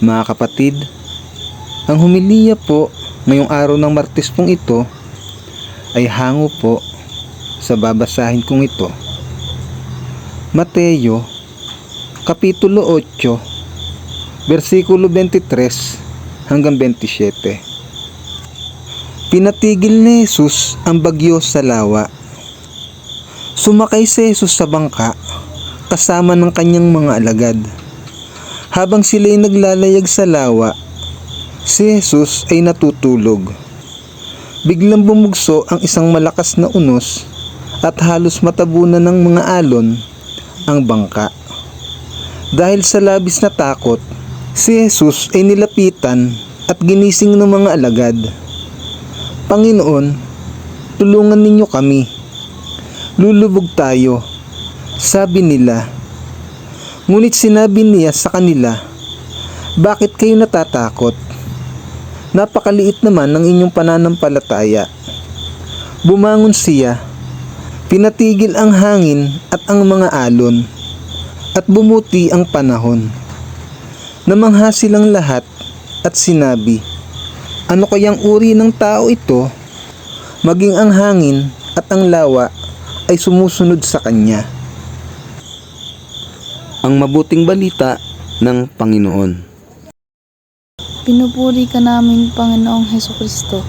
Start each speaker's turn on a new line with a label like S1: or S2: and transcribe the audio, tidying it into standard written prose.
S1: Mga kapatid, ang humiliya po ngayong araw ng Martes pong ito ay hango po sa babasahin kong ito. Mateo, Kapitulo 8, versikulo 23 hanggang 27. Pinatigil ni Jesus ang bagyo sa lawa. Sumakay si Jesus sa bangka kasama ng kanyang mga alagad. Habang sila'y naglalayag sa lawa, si Jesus ay natutulog. Biglang bumugso ang isang malakas na unos at halos matabunan ng mga alon ang bangka. Dahil sa labis na takot, si Jesus ay nilapitan at ginising ng mga alagad. "Panginoon, tulungan ninyo kami. Lulubog tayo," sabi nila. Ngunit sinabi niya sa kanila, "Bakit kayo natatakot? Napakaliit naman ng inyong pananampalataya." Bumangon siya, pinatigil ang hangin at ang mga alon, at bumuti ang panahon. Namangha silang lahat at sinabi, "Ano kayang uri ng tao ito? Maging ang hangin at ang lawa ay sumusunod sa kanya." Ang mabuting balita ng Panginoon.
S2: Pinupuri ka namin, Panginoong Hesukristo.